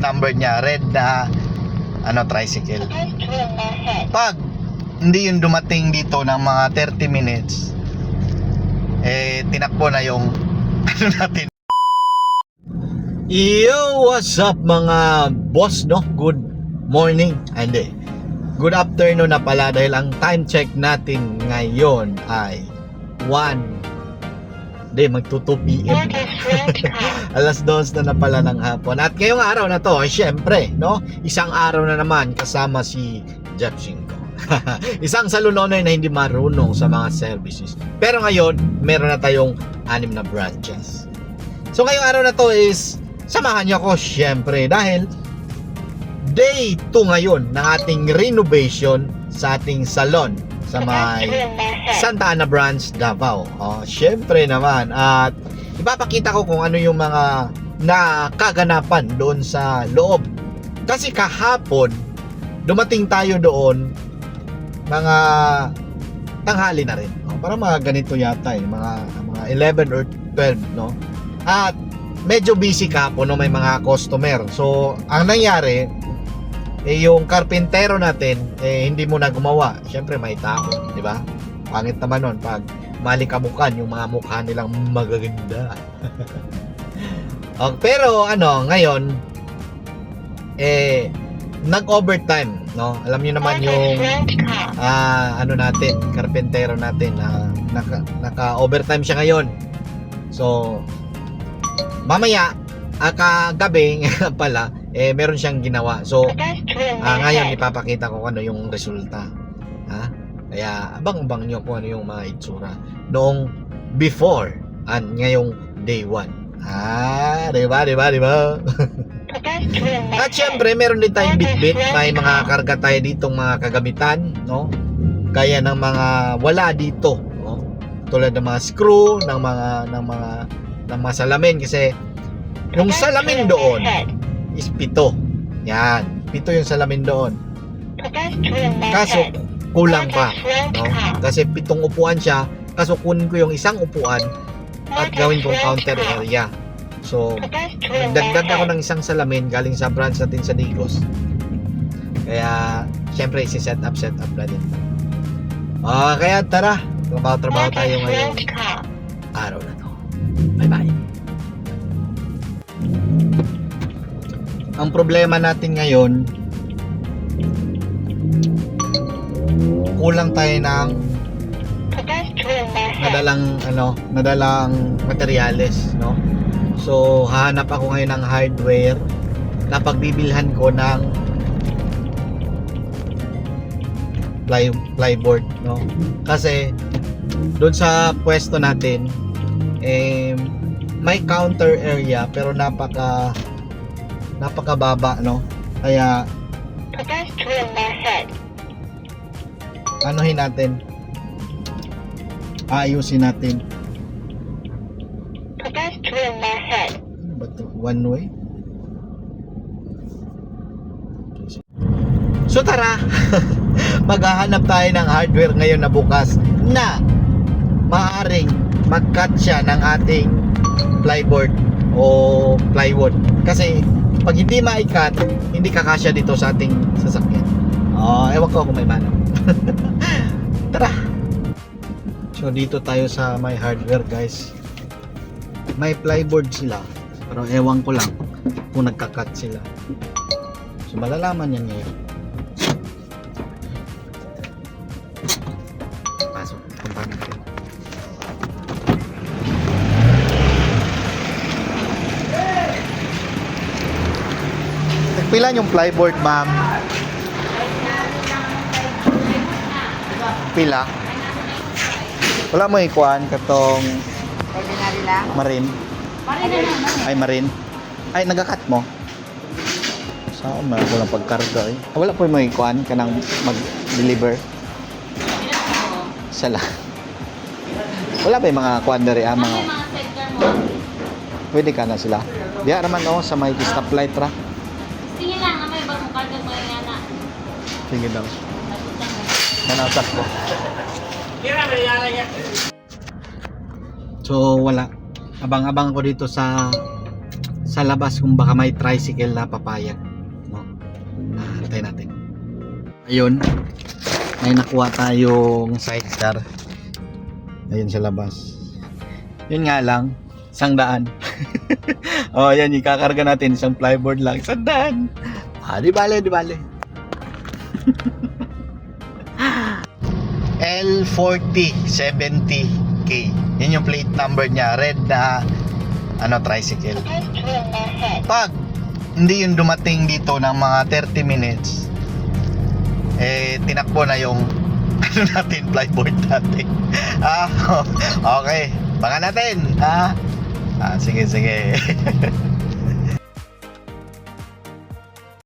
number niya, red na tricycle. Pag hindi yun dumating dito ng mga 30 minutes, tinakbo na yung natin. Yo, what's up mga boss, no? Good morning. Hindi. Good afternoon na pala dahil ang time check natin ngayon ay magto 2 PM. Alas 2 na pala ng hapon. At ngayong araw na to, syempre, no? Isang araw na naman kasama si Jeff Cinco. Isang salunonoy na hindi marunong sa mga services. Pero ngayon, meron na tayong 6 na branches. So ngayong araw na to is samahan niyo ako syempre dahil day 2 ngayon ng ating renovation sa ating salon sa may Santa Ana branch, Davao. Syempre naman at ipapakita ko kung ano yung mga nakaganapan doon sa loob. Kasi kahapon dumating tayo doon mga tanghali na rin. Para mga ganito yata mga 11 or 12, no? At medyo busy kahapon, no? May mga customer. So, ang nangyari yung karpintero natin hindi mo na gumawa. Syempre may tao, di ba? Pangit naman nun pag malikamukan yung mga mukha nilang magaganda. Okay, pero ngayon nag-overtime, no? Alam niyo naman yung natin, karpentero natin naka-overtime siya ngayon. So mamaya kagabi pala meron siyang ginawa. So ngayon ipapakita ko ano yung resulta. Kaya abang-abang niyo kung ano yung mga itsura noong before and ngayong day 1. Diba? At syempre meron din tayong bitbit. May mga karga tayo ditong mga kagamitan, no? Kaya ng mga wala dito, no? Tulad ng mga screw, ng mga salamin. Kasi yung salamin doon is 7. Yan, 7 yung salamin doon. Kaso kulang pa, no? Kasi 7 upuan siya. Kaso kunin ko yung isang upuan at gawin kong counter area. So nagdagdag ako ng isang salamin galing sa branch natin sa Digos. Kaya syempre isi-set up na din. Kaya tara, trabaho tayo ngayong araw na to. Bye bye. Ang problema natin ngayon, kulang tayo ng nadalang materyales, no? So hahanap ako ngayon ng hardware na pagbibilhan ko ng plyboard, no? Kasi doon sa pwesto natin may counter area pero napakababa, no? Kaya anuhin natin, ayusin natin. One way. So tara, maghahanap tayo ng hardware ngayon na bukas na maaaring mag-cut siya ng ating plyboard o plywood. Kasi pag hindi ma-cut, hindi kakasya dito sa ating sasakyan. Ewan ko kung may manok. Tara. So dito tayo sa may hardware, guys. May plyboard sila, pero ewan ko lang kung nagka-cut sila. So malalaman yan ngayon. Pasok, punta natin. Nagpila yung plyboard, ma'am? Pila? Wala mo ikuan katong Ordinary lang? marin? Marin? Ay, nagakat mo? Saan mo? Walang pagkarga Wala po yung may ikuan ka nang mag-deliver? Sala. Wala pa yung mga kuan dari mga... Pwede ka na sila? Diya naman sa may stoplight ra. Sige lang, may bagong karga mo yung yana. Sige daw. Nanasak ko. So wala. Abang-abang ko dito sa sa labas kung baka may tricycle na papayag, no? Antayin natin. Ayun, may nakuha tayong sidecar. Ayun sa labas. Yun nga lang, 100. Oh, yan, ikakarga natin isang flyboard lang, 100. Di bale. L4070K. Yan yung plate number niya, red na tricycle. Pag hindi yung dumating dito ng mga 30 minutes, tinakbo na yung natin, flyboard natin. Okay, baka natin. Sige.